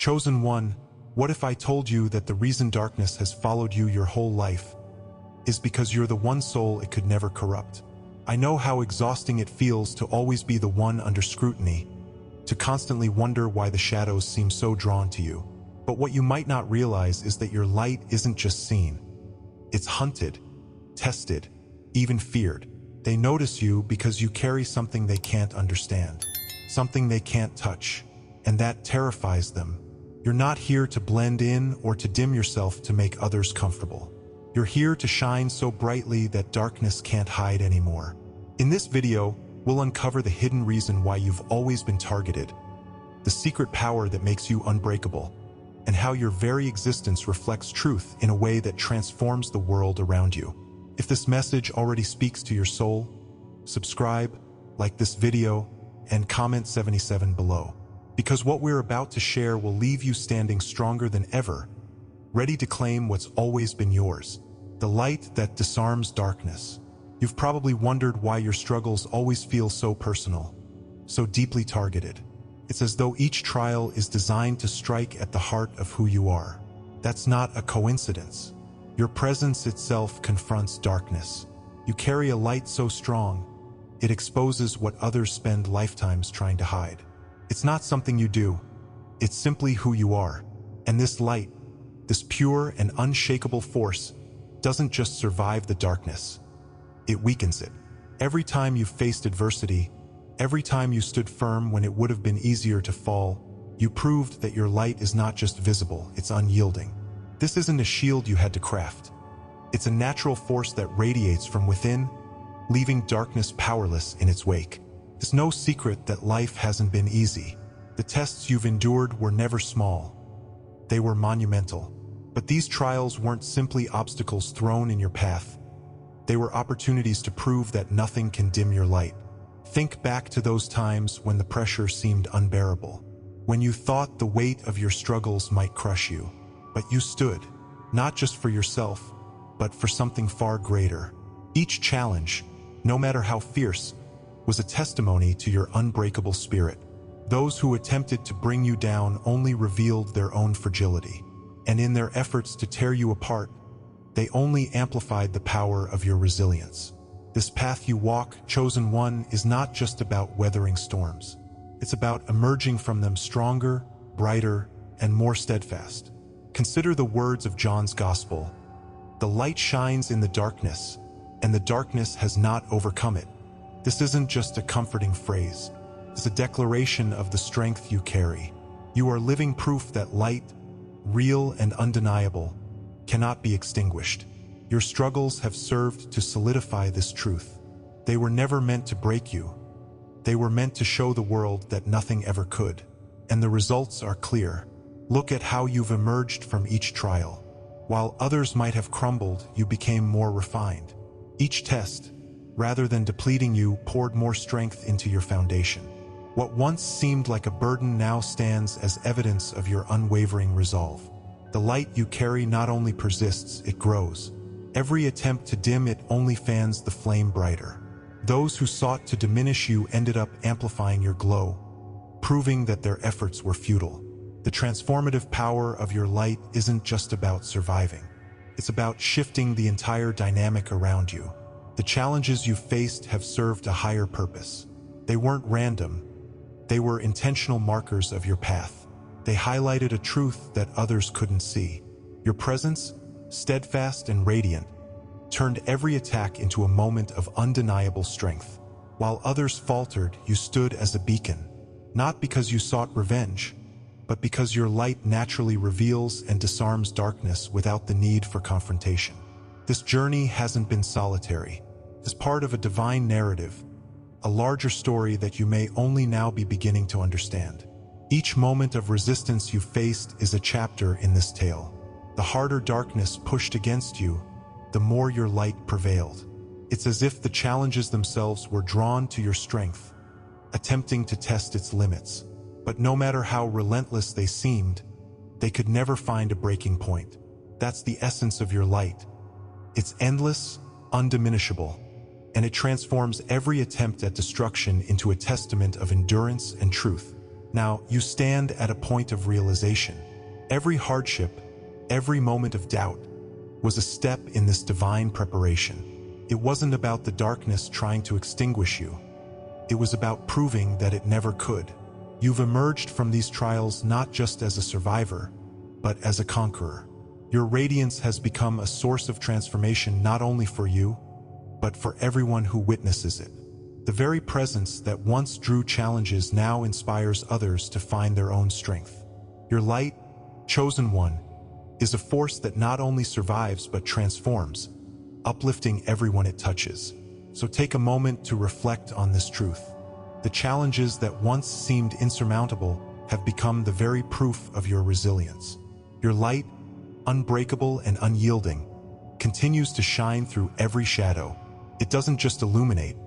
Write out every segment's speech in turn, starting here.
Chosen one, what if I told you that the reason darkness has followed you your whole life is because you're the one soul it could never corrupt? I know how exhausting it feels to always be the one under scrutiny, to constantly wonder why the shadows seem so drawn to you. But what you might not realize is that your light isn't just seen. It's hunted, tested, even feared. They notice you because you carry something they can't understand, something they can't touch, and that terrifies them. You're not here to blend in or to dim yourself to make others comfortable. You're here to shine so brightly that darkness can't hide anymore. In this video, we'll uncover the hidden reason why you've always been targeted, the secret power that makes you unbreakable, and how your very existence reflects truth in a way that transforms the world around you. If this message already speaks to your soul, subscribe, like this video, and comment 77 below. Because what we're about to share will leave you standing stronger than ever, ready to claim what's always been yours, the light that disarms darkness. You've probably wondered why your struggles always feel so personal, so deeply targeted. It's as though each trial is designed to strike at the heart of who you are. That's not a coincidence. Your presence itself confronts darkness. You carry a light so strong, it exposes what others spend lifetimes trying to hide. It's not something you do. It's simply who you are. And this light, this pure and unshakable force, doesn't just survive the darkness. It weakens it. Every time you've faced adversity, every time you stood firm when it would have been easier to fall, you proved that your light is not just visible, it's unyielding. This isn't a shield you had to craft. It's a natural force that radiates from within, leaving darkness powerless in its wake. It's no secret that life hasn't been easy. The tests you've endured were never small. They were monumental. But these trials weren't simply obstacles thrown in your path. They were opportunities to prove that nothing can dim your light. Think back to those times when the pressure seemed unbearable, when you thought the weight of your struggles might crush you. But you stood, not just for yourself, but for something far greater. Each challenge, no matter how fierce, was a testimony to your unbreakable spirit. Those who attempted to bring you down only revealed their own fragility, and in their efforts to tear you apart, they only amplified the power of your resilience. This path you walk, chosen one, is not just about weathering storms. It's about emerging from them stronger, brighter, and more steadfast. Consider the words of John's Gospel. The light shines in the darkness, and the darkness has not overcome it. This isn't just a comforting phrase. It's a declaration of the strength you carry. You are living proof that light, real and undeniable, cannot be extinguished. Your struggles have served to solidify this truth. They were never meant to break you. They were meant to show the world that nothing ever could. And the results are clear. Look at how you've emerged from each trial. While others might have crumbled, you became more refined. Each test, rather than depleting you, poured more strength into your foundation. What once seemed like a burden now stands as evidence of your unwavering resolve. The light you carry not only persists, it grows. Every attempt to dim it only fans the flame brighter. Those who sought to diminish you ended up amplifying your glow, proving that their efforts were futile. The transformative power of your light isn't just about surviving. It's about shifting the entire dynamic around you. The challenges you've faced have served a higher purpose. They weren't random. They were intentional markers of your path. They highlighted a truth that others couldn't see. Your presence, steadfast and radiant, turned every attack into a moment of undeniable strength. While others faltered, you stood as a beacon, not because you sought revenge, but because your light naturally reveals and disarms darkness without the need for confrontation. This journey hasn't been solitary. It's part of a divine narrative, a larger story that you may only now be beginning to understand. Each moment of resistance you faced is a chapter in this tale. The harder darkness pushed against you, the more your light prevailed. It's as if the challenges themselves were drawn to your strength, attempting to test its limits. But no matter how relentless they seemed, they could never find a breaking point. That's the essence of your light. It's endless, undiminishable, and it transforms every attempt at destruction into a testament of endurance and truth. Now, you stand at a point of realization. Every hardship, every moment of doubt, was a step in this divine preparation. It wasn't about the darkness trying to extinguish you. It was about proving that it never could. You've emerged from these trials not just as a survivor, but as a conqueror. Your radiance has become a source of transformation not only for you, but for everyone who witnesses it. The very presence that once drew challenges now inspires others to find their own strength. Your light, chosen one, is a force that not only survives but transforms, uplifting everyone it touches. So take a moment to reflect on this truth. The challenges that once seemed insurmountable have become the very proof of your resilience. Your light, unbreakable and unyielding, continues to shine through every shadow. It doesn't just illuminate,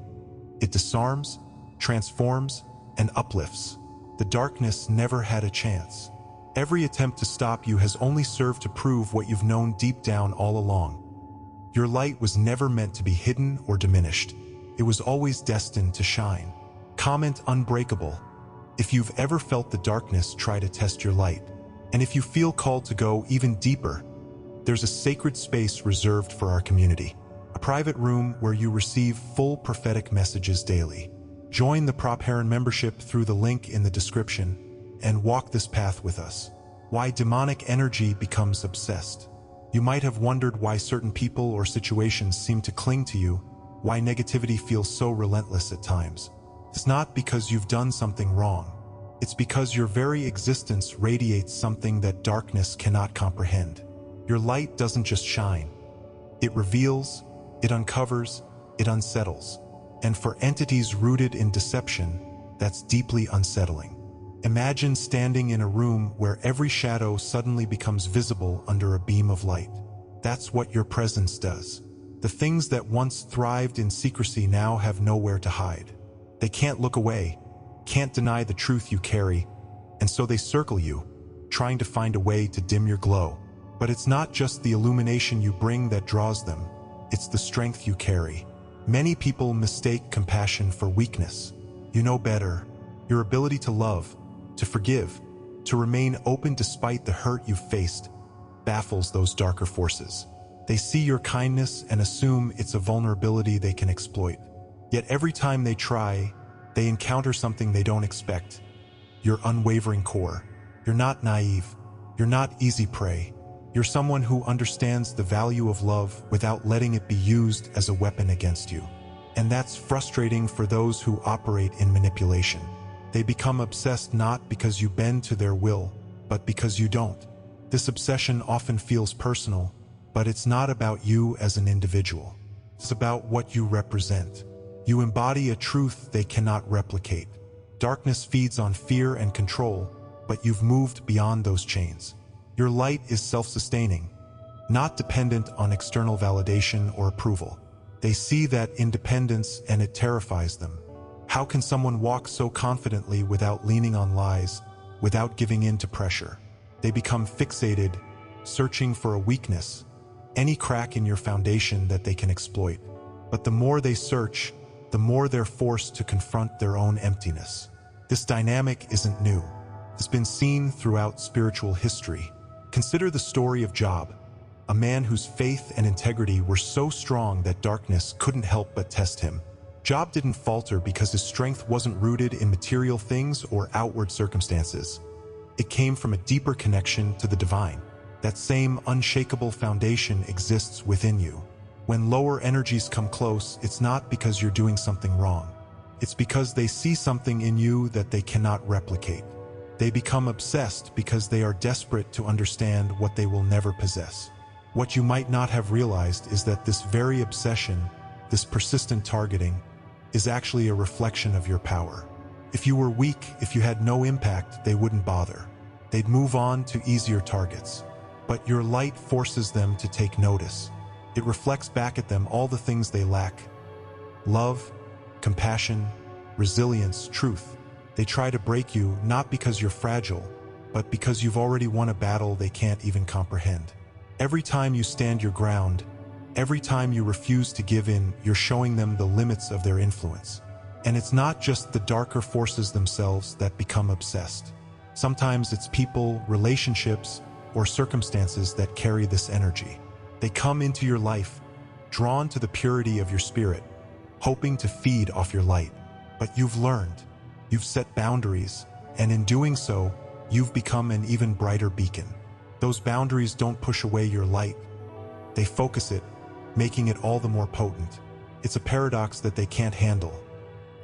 it disarms, transforms, and uplifts. The darkness never had a chance. Every attempt to stop you has only served to prove what you've known deep down all along. Your light was never meant to be hidden or diminished. It was always destined to shine. Comment unbreakable if you've ever felt the darkness try to test your light. And if you feel called to go even deeper, there's a sacred space reserved for our community. A private room where you receive full prophetic messages daily. Join the Prop Heron membership through the link in the description and walk this path with us. Why demonic energy becomes obsessed. You might have wondered why certain people or situations seem to cling to you, why negativity feels so relentless at times. It's not because you've done something wrong. It's because your very existence radiates something that darkness cannot comprehend. Your light doesn't just shine. It reveals, it uncovers, it unsettles. And for entities rooted in deception, that's deeply unsettling. Imagine standing in a room where every shadow suddenly becomes visible under a beam of light. That's what your presence does. The things that once thrived in secrecy now have nowhere to hide. They can't look away, can't deny the truth you carry, and so they circle you, trying to find a way to dim your glow. But it's not just the illumination you bring that draws them, it's the strength you carry. Many people mistake compassion for weakness. You know better. Your ability to love, to forgive, to remain open despite the hurt you've faced, baffles those darker forces. They see your kindness and assume it's a vulnerability they can exploit. Yet every time they try, they encounter something they don't expect. Your unwavering core. You're not naive. You're not easy prey. You're someone who understands the value of love without letting it be used as a weapon against you. And that's frustrating for those who operate in manipulation. They become obsessed not because you bend to their will, but because you don't. This obsession often feels personal, but it's not about you as an individual. It's about what you represent. You embody a truth they cannot replicate. Darkness feeds on fear and control, but you've moved beyond those chains. Your light is self-sustaining, not dependent on external validation or approval. They see that independence and it terrifies them. How can someone walk so confidently without leaning on lies, without giving in to pressure? They become fixated, searching for a weakness, any crack in your foundation that they can exploit. But the more they search, the more they're forced to confront their own emptiness. This dynamic isn't new. It's been seen throughout spiritual history. Consider the story of Job, a man whose faith and integrity were so strong that darkness couldn't help but test him. Job didn't falter because his strength wasn't rooted in material things or outward circumstances. It came from a deeper connection to the divine. That same unshakable foundation exists within you. When lower energies come close, it's not because you're doing something wrong. It's because they see something in you that they cannot replicate. They become obsessed because they are desperate to understand what they will never possess. What you might not have realized is that this very obsession, this persistent targeting, is actually a reflection of your power. If you were weak, if you had no impact, they wouldn't bother. They'd move on to easier targets. But your light forces them to take notice. It reflects back at them all the things they lack: love, compassion, resilience, truth. They try to break you not because you're fragile, but because you've already won a battle they can't even comprehend. Every time you stand your ground, every time you refuse to give in, you're showing them the limits of their influence. And it's not just the darker forces themselves that become obsessed. Sometimes it's people, relationships, or circumstances that carry this energy. They come into your life, drawn to the purity of your spirit, hoping to feed off your light. But you've learned, you've set boundaries, and in doing so, you've become an even brighter beacon. Those boundaries don't push away your light. They focus it, making it all the more potent. It's a paradox that they can't handle.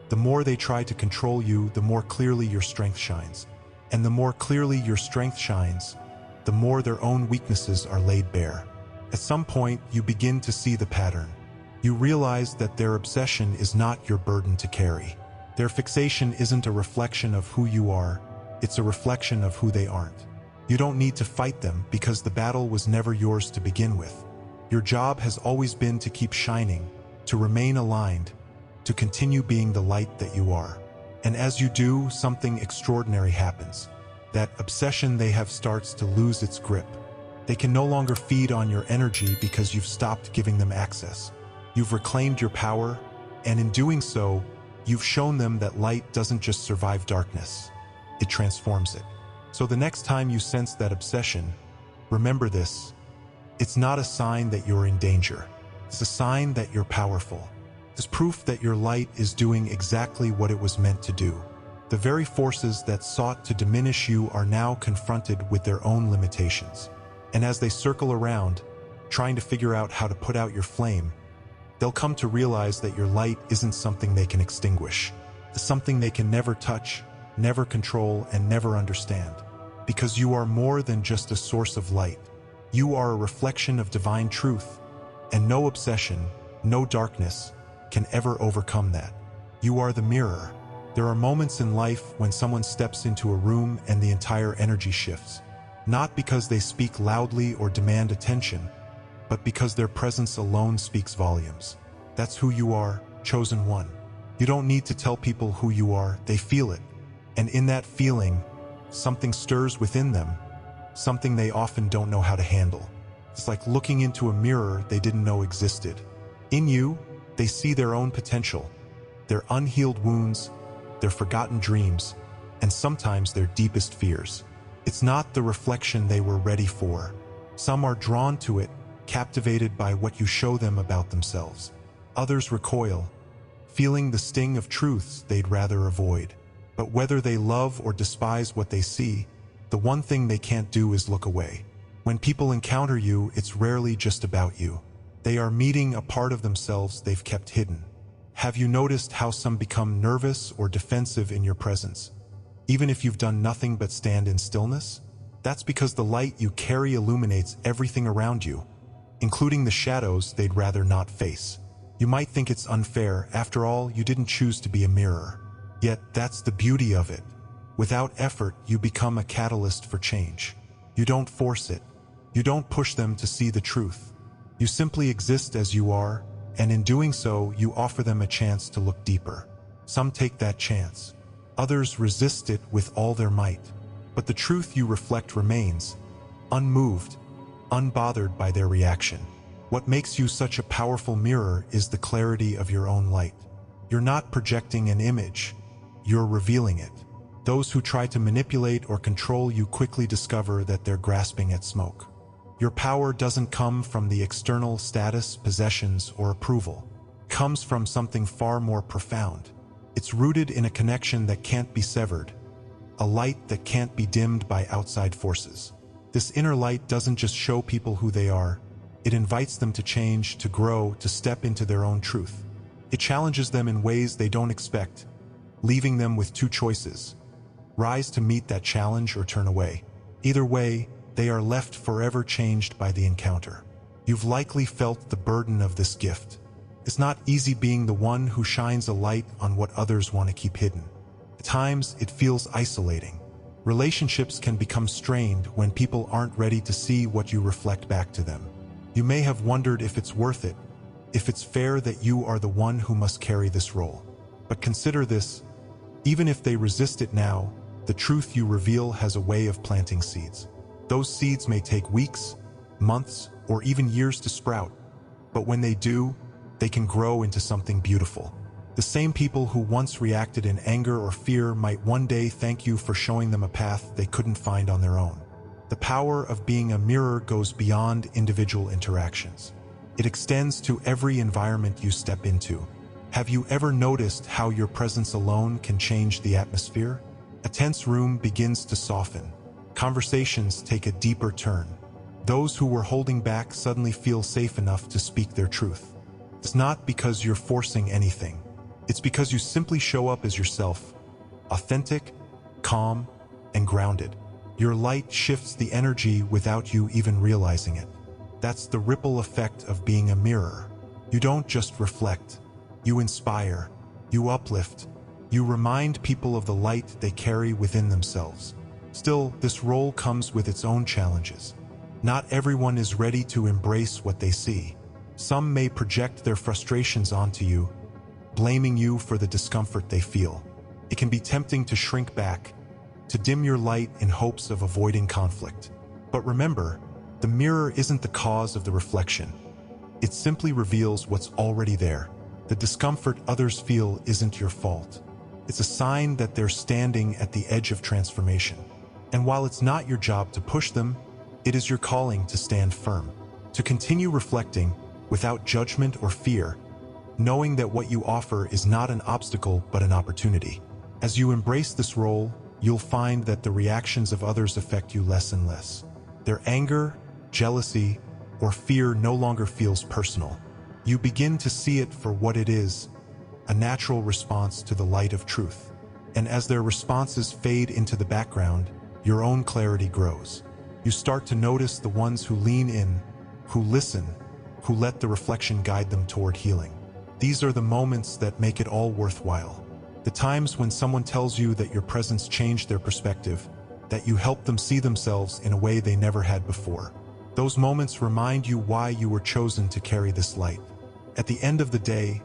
The more they try to control you, the more clearly your strength shines. And the more clearly your strength shines, the more their own weaknesses are laid bare. At some point, you begin to see the pattern. You realize that their obsession is not your burden to carry. Their fixation isn't a reflection of who you are, it's a reflection of who they aren't. You don't need to fight them because the battle was never yours to begin with. Your job has always been to keep shining, to remain aligned, to continue being the light that you are. And as you do, something extraordinary happens. That obsession they have starts to lose its grip. They can no longer feed on your energy because you've stopped giving them access. You've reclaimed your power, and in doing so, you've shown them that light doesn't just survive darkness, it transforms it. So the next time you sense that obsession, remember this. It's not a sign that you're in danger. It's a sign that you're powerful. It's proof that your light is doing exactly what it was meant to do. The very forces that sought to diminish you are now confronted with their own limitations. And as they circle around, trying to figure out how to put out your flame, they'll come to realize that your light isn't something they can extinguish. It's something they can never touch, never control, and never understand. Because you are more than just a source of light. You are a reflection of divine truth, and no obsession, no darkness, can ever overcome that. You are the mirror. There are moments in life when someone steps into a room and the entire energy shifts. Not because they speak loudly or demand attention, but because their presence alone speaks volumes. That's who you are, chosen one. You don't need to tell people who you are, they feel it. And in that feeling, something stirs within them, something they often don't know how to handle. It's like looking into a mirror they didn't know existed. In you, they see their own potential, their unhealed wounds, their forgotten dreams, and sometimes their deepest fears. It's not the reflection they were ready for. Some are drawn to it, captivated by what you show them about themselves. Others recoil, feeling the sting of truths they'd rather avoid. But whether they love or despise what they see, the one thing they can't do is look away. When people encounter you, it's rarely just about you. They are meeting a part of themselves they've kept hidden. Have you noticed how some become nervous or defensive in your presence, even if you've done nothing but stand in stillness? That's because the light you carry illuminates everything around you, including the shadows they'd rather not face. You might think it's unfair. After all, you didn't choose to be a mirror. Yet that's the beauty of it. Without effort, you become a catalyst for change. You don't force it. You don't push them to see the truth. You simply exist as you are, and in doing so, you offer them a chance to look deeper. Some take that chance. Others resist it with all their might. But the truth you reflect remains, unmoved, unbothered by their reaction. What makes you such a powerful mirror is the clarity of your own light. You're not projecting an image, you're revealing it. Those who try to manipulate or control you quickly discover that they're grasping at smoke. Your power doesn't come from the external status, possessions, or approval. It comes from something far more profound. It's rooted in a connection that can't be severed, a light that can't be dimmed by outside forces. This inner light doesn't just show people who they are, it invites them to change, to grow, to step into their own truth. It challenges them in ways they don't expect, leaving them with two choices: rise to meet that challenge or turn away. Either way, they are left forever changed by the encounter. You've likely felt the burden of this gift. It's not easy being the one who shines a light on what others want to keep hidden. At times, it feels isolating. Relationships can become strained when people aren't ready to see what you reflect back to them. You may have wondered if it's worth it, if it's fair that you are the one who must carry this role. But consider this: even if they resist it now, the truth you reveal has a way of planting seeds. Those seeds may take weeks, months, or even years to sprout, but when they do, they can grow into something beautiful. The same people who once reacted in anger or fear might one day thank you for showing them a path they couldn't find on their own. The power of being a mirror goes beyond individual interactions. It extends to every environment you step into. Have you ever noticed how your presence alone can change the atmosphere? A tense room begins to soften. Conversations take a deeper turn. Those who were holding back suddenly feel safe enough to speak their truth. It's not because you're forcing anything. It's because you simply show up as yourself, authentic, calm, and grounded. Your light shifts the energy without you even realizing it. That's the ripple effect of being a mirror. You don't just reflect. You inspire. You uplift. You remind people of the light they carry within themselves. Still, this role comes with its own challenges. Not everyone is ready to embrace what they see. Some may project their frustrations onto you, blaming you for the discomfort they feel. It can be tempting to shrink back, to dim your light in hopes of avoiding conflict. But remember, the mirror isn't the cause of the reflection. It simply reveals what's already there. The discomfort others feel isn't your fault. It's a sign that they're standing at the edge of transformation. And while it's not your job to push them, it is your calling to stand firm, to continue reflecting without judgment or fear, knowing that what you offer is not an obstacle but an opportunity. As you embrace this role, you'll find that the reactions of others affect you less and less. Their anger, jealousy, or fear no longer feels personal. You begin to see it for what it is, a natural response to the light of truth. And as their responses fade into the background, your own clarity grows. You start to notice the ones who lean in, who listen, who let the reflection guide them toward healing. These are the moments that make it all worthwhile. The times when someone tells you that your presence changed their perspective, that you helped them see themselves in a way they never had before. Those moments remind you why you were chosen to carry this light. At the end of the day,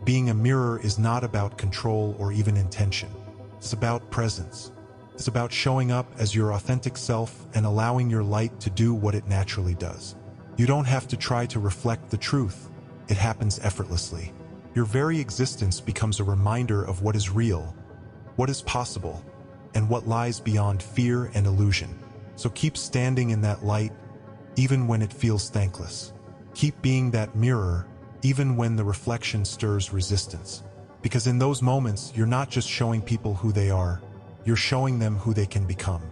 being a mirror is not about control or even intention. It's about presence. It's about showing up as your authentic self and allowing your light to do what it naturally does. You don't have to try to reflect the truth. It happens effortlessly. Your very existence becomes a reminder of what is real, what is possible, and what lies beyond fear and illusion. So keep standing in that light, even when it feels thankless. Keep being that mirror, even when the reflection stirs resistance. Because in those moments, you're not just showing people who they are, you're showing them who they can become.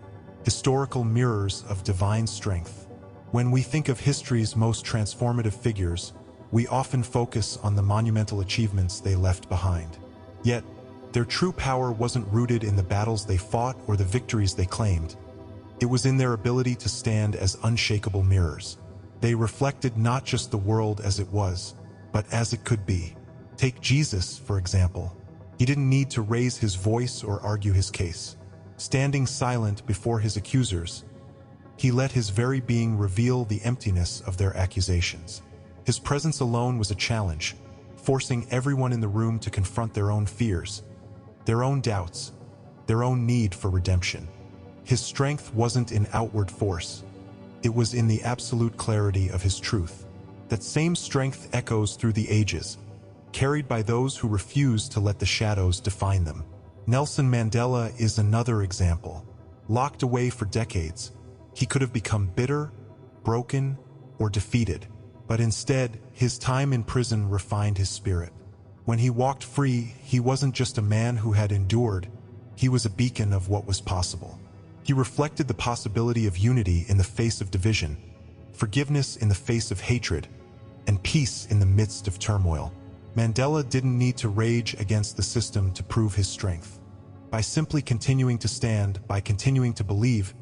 Historical mirrors of divine strength. When we think of history's most transformative figures, we often focus on the monumental achievements they left behind. Yet, their true power wasn't rooted in the battles they fought or the victories they claimed. It was in their ability to stand as unshakable mirrors. They reflected not just the world as it was, but as it could be. Take Jesus, for example. He didn't need to raise his voice or argue his case. Standing silent before his accusers, he let his very being reveal the emptiness of their accusations. His presence alone was a challenge, forcing everyone in the room to confront their own fears, their own doubts, their own need for redemption. His strength wasn't in outward force. It was in the absolute clarity of his truth. That same strength echoes through the ages, carried by those who refuse to let the shadows define them. Nelson Mandela is another example. Locked away for decades, he could have become bitter, broken, or defeated. But instead, his time in prison refined his spirit. When he walked free, he wasn't just a man who had endured, he was a beacon of what was possible. He reflected the possibility of unity in the face of division, forgiveness in the face of hatred, and peace in the midst of turmoil. Mandela didn't need to rage against the system to prove his strength. By simply continuing to stand, by continuing to believe,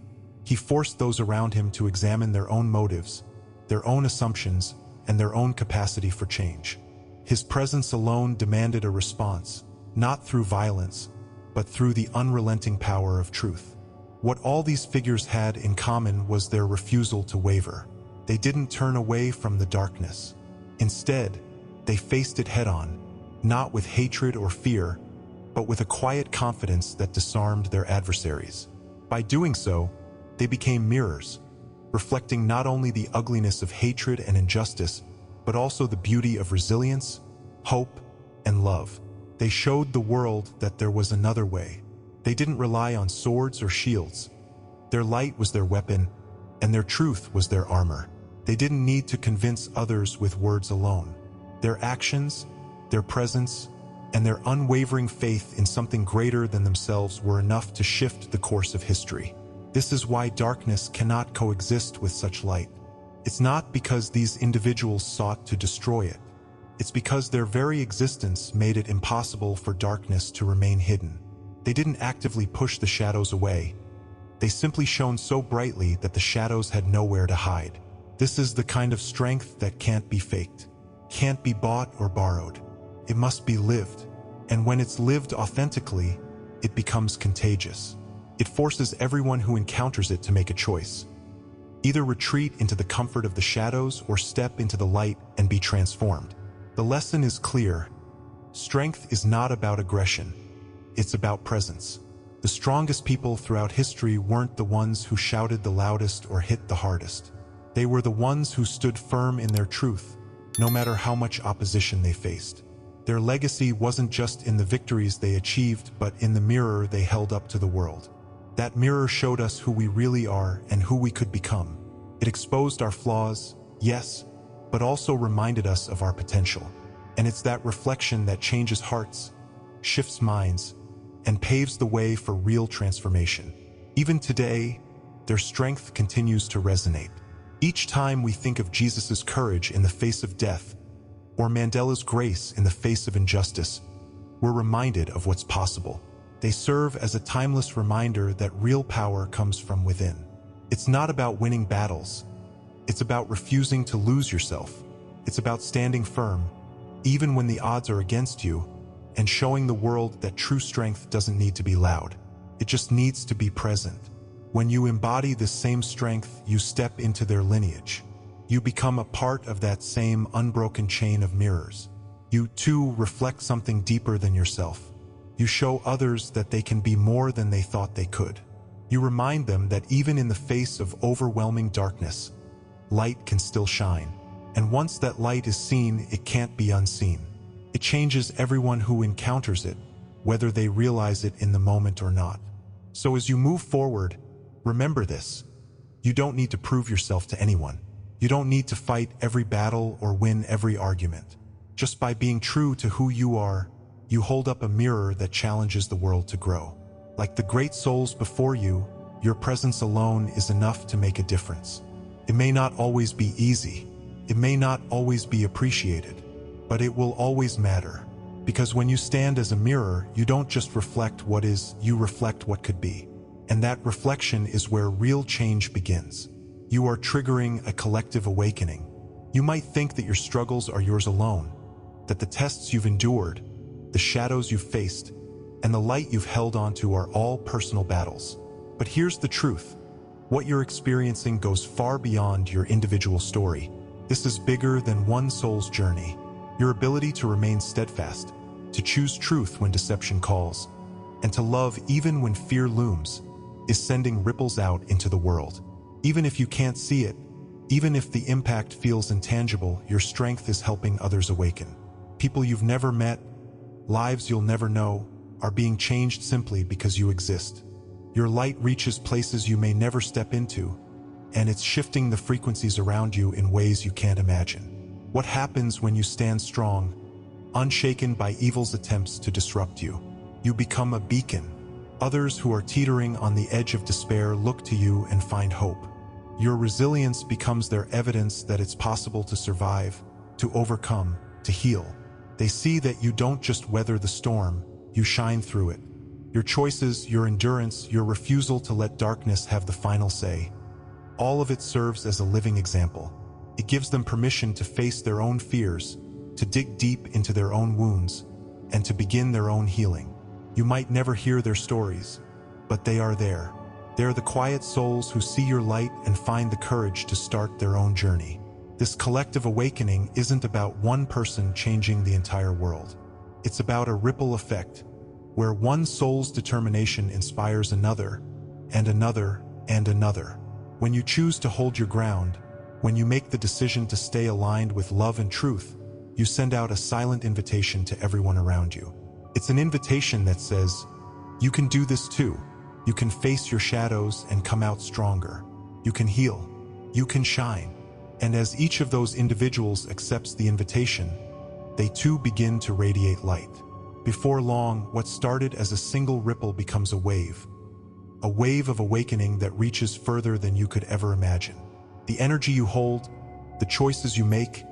he forced those around him to examine their own motives, their own assumptions, and their own capacity for change. His presence alone demanded a response, not through violence, but through the unrelenting power of truth. What all these figures had in common was their refusal to waver. They didn't turn away from the darkness. Instead, they faced it head-on, not with hatred or fear, but with a quiet confidence that disarmed their adversaries. By doing so, they became mirrors, reflecting not only the ugliness of hatred and injustice, but also the beauty of resilience, hope, and love. They showed the world that there was another way. They didn't rely on swords or shields. Their light was their weapon, and their truth was their armor. They didn't need to convince others with words alone. Their actions, their presence, and their unwavering faith in something greater than themselves were enough to shift the course of history. This is why darkness cannot coexist with such light. It's not because these individuals sought to destroy it. It's because their very existence made it impossible for darkness to remain hidden. They didn't actively push the shadows away. They simply shone so brightly that the shadows had nowhere to hide. This is the kind of strength that can't be faked, can't be bought or borrowed. It must be lived. And when it's lived authentically, it becomes contagious. It forces everyone who encounters it to make a choice. Either retreat into the comfort of the shadows or step into the light and be transformed. The lesson is clear. Strength is not about aggression. It's about presence. The strongest people throughout history weren't the ones who shouted the loudest or hit the hardest. They were the ones who stood firm in their truth, no matter how much opposition they faced. Their legacy wasn't just in the victories they achieved, but in the mirror they held up to the world. That mirror showed us who we really are and who we could become. It exposed our flaws, yes, but also reminded us of our potential. And it's that reflection that changes hearts, shifts minds, and paves the way for real transformation. Even today, their strength continues to resonate. Each time we think of Jesus' courage in the face of death, or Mandela's grace in the face of injustice, we're reminded of what's possible. They serve as a timeless reminder that real power comes from within. It's not about winning battles. It's about refusing to lose yourself. It's about standing firm, even when the odds are against you, and showing the world that true strength doesn't need to be loud. It just needs to be present. When you embody this same strength, you step into their lineage. You become a part of that same unbroken chain of mirrors. You too reflect something deeper than yourself. You show others that they can be more than they thought they could. You remind them that even in the face of overwhelming darkness, light can still shine. And once that light is seen, it can't be unseen. It changes everyone who encounters it, whether they realize it in the moment or not. So as you move forward, remember this. You don't need to prove yourself to anyone. You don't need to fight every battle or win every argument. Just by being true to who you are, you hold up a mirror that challenges the world to grow. Like the great souls before you, your presence alone is enough to make a difference. It may not always be easy. It may not always be appreciated, but it will always matter. Because when you stand as a mirror, you don't just reflect what is, you reflect what could be. And that reflection is where real change begins. You are triggering a collective awakening. You might think that your struggles are yours alone, that the tests you've endured, the shadows you've faced, and the light you've held onto are all personal battles. But here's the truth. What you're experiencing goes far beyond your individual story. This is bigger than one soul's journey. Your ability to remain steadfast, to choose truth when deception calls, and to love even when fear looms, is sending ripples out into the world. Even if you can't see it, even if the impact feels intangible, your strength is helping others awaken. People you've never met, lives you'll never know, are being changed simply because you exist. Your light reaches places you may never step into, and it's shifting the frequencies around you in ways you can't imagine. What happens when you stand strong, unshaken by evil's attempts to disrupt you? You become a beacon. Others who are teetering on the edge of despair look to you and find hope. Your resilience becomes their evidence that it's possible to survive, to overcome, to heal. They see that you don't just weather the storm, you shine through it. Your choices, your endurance, your refusal to let darkness have the final say, all of it serves as a living example. It gives them permission to face their own fears, to dig deep into their own wounds, and to begin their own healing. You might never hear their stories, but they are there. They are the quiet souls who see your light and find the courage to start their own journey. This collective awakening isn't about one person changing the entire world. It's about a ripple effect, where one soul's determination inspires another, and another, and another. When you choose to hold your ground, when you make the decision to stay aligned with love and truth, you send out a silent invitation to everyone around you. It's an invitation that says, you can do this too. You can face your shadows and come out stronger. You can heal. You can shine. And as each of those individuals accepts the invitation, they too begin to radiate light. Before long, what started as a single ripple becomes a wave of awakening that reaches further than you could ever imagine. The energy you hold, the choices you make,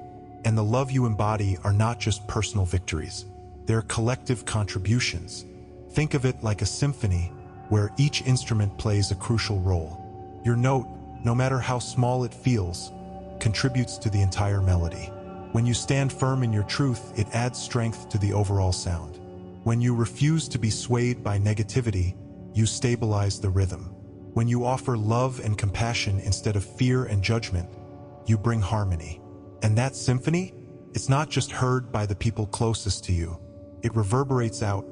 and the love you embody are not just personal victories. They're collective contributions. Think of it like a symphony where each instrument plays a crucial role. Your note, no matter how small it feels, contributes to the entire melody. When you stand firm in your truth, it adds strength to the overall sound. When you refuse to be swayed by negativity, you stabilize the rhythm. When you offer love and compassion instead of fear and judgment, you bring harmony. And that symphony, it's not just heard by the people closest to you. It reverberates out,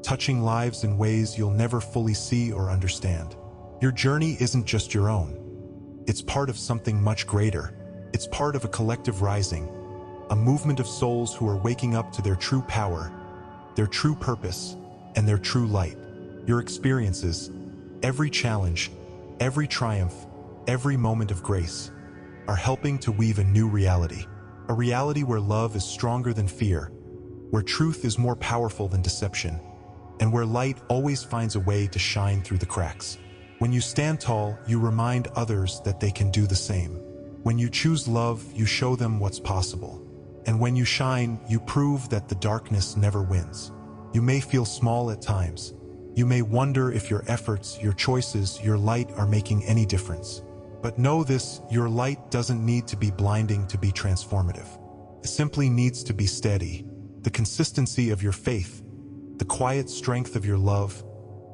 touching lives in ways you'll never fully see or understand. Your journey isn't just your own. It's part of something much greater. It's part of a collective rising, a movement of souls who are waking up to their true power, their true purpose, and their true light. Your experiences, every challenge, every triumph, every moment of grace, are helping to weave a new reality. A reality where love is stronger than fear, where truth is more powerful than deception, and where light always finds a way to shine through the cracks. When you stand tall, you remind others that they can do the same. When you choose love, you show them what's possible. And when you shine, you prove that the darkness never wins. You may feel small at times. You may wonder if your efforts, your choices, your light are making any difference. But know this, your light doesn't need to be blinding to be transformative. It simply needs to be steady. The consistency of your faith, the quiet strength of your love,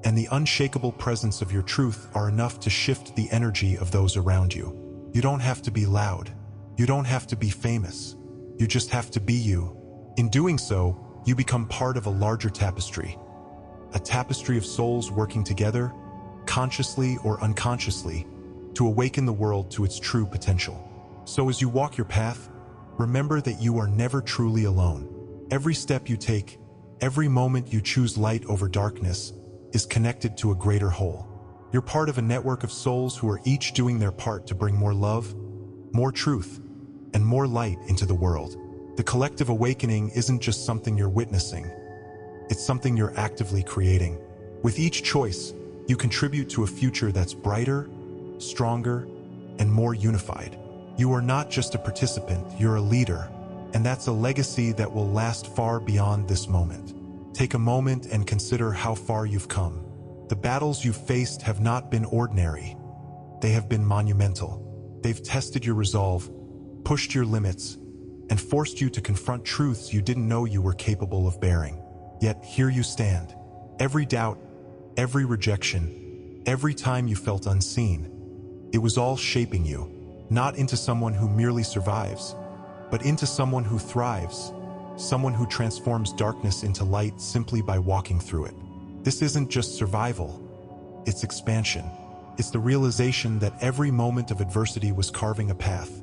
and the unshakable presence of your truth are enough to shift the energy of those around you. You don't have to be loud. You don't have to be famous. You just have to be you. In doing so, you become part of a larger tapestry. A tapestry of souls working together, consciously or unconsciously, to awaken the world to its true potential. So as you walk your path, remember that you are never truly alone. Every step you take, every moment you choose light over darkness, is connected to a greater whole. You're part of a network of souls who are each doing their part to bring more love, more truth, and more light into the world. The collective awakening isn't just something you're witnessing. It's something you're actively creating. With each choice, you contribute to a future that's brighter, stronger, and more unified. You are not just a participant, you're a leader, and that's a legacy that will last far beyond this moment. Take a moment and consider how far you've come. The battles you've faced have not been ordinary. They have been monumental. They've tested your resolve, pushed your limits, and forced you to confront truths you didn't know you were capable of bearing. Yet here you stand. Every doubt, every rejection, every time you felt unseen, it was all shaping you, not into someone who merely survives, but into someone who thrives, someone who transforms darkness into light simply by walking through it. This isn't just survival, it's expansion. It's the realization that every moment of adversity was carving a path,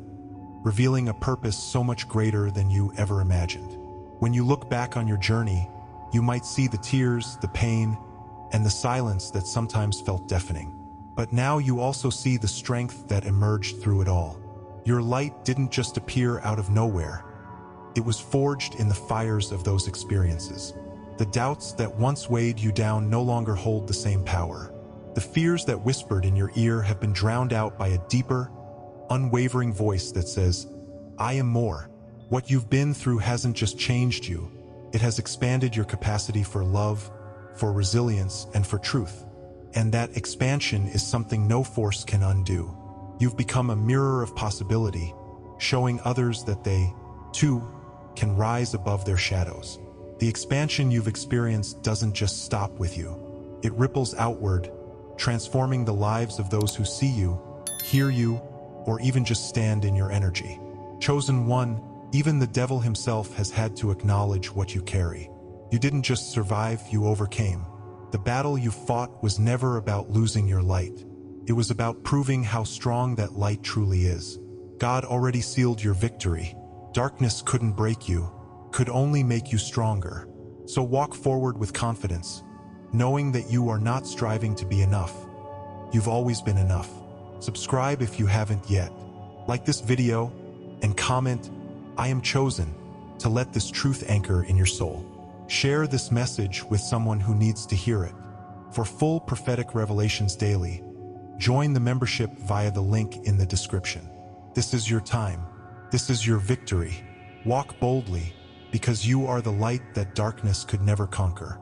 revealing a purpose so much greater than you ever imagined. When you look back on your journey, you might see the tears, the pain, and the silence that sometimes felt deafening. But now you also see the strength that emerged through it all. Your light didn't just appear out of nowhere. It was forged in the fires of those experiences. The doubts that once weighed you down no longer hold the same power. The fears that whispered in your ear have been drowned out by a deeper, unwavering voice that says, I am more. What you've been through hasn't just changed you. It has expanded your capacity for love, for resilience, and for truth. And that expansion is something no force can undo. You've become a mirror of possibility, showing others that they, too, can rise above their shadows. The expansion you've experienced doesn't just stop with you. It ripples outward, transforming the lives of those who see you, hear you, or even just stand in your energy. Chosen one, even the devil himself has had to acknowledge what you carry. You didn't just survive, you overcame. The battle you fought was never about losing your light. It was about proving how strong that light truly is. God already sealed your victory. Darkness couldn't break you, could only make you stronger. So walk forward with confidence, knowing that you are not striving to be enough. You've always been enough. Subscribe if you haven't yet. Like this video and comment, "I am chosen," to let this truth anchor in your soul. Share this message with someone who needs to hear it. For full prophetic revelations daily, join the membership via the link in the description. This is your time. This is your victory. Walk boldly, because you are the light that darkness could never conquer.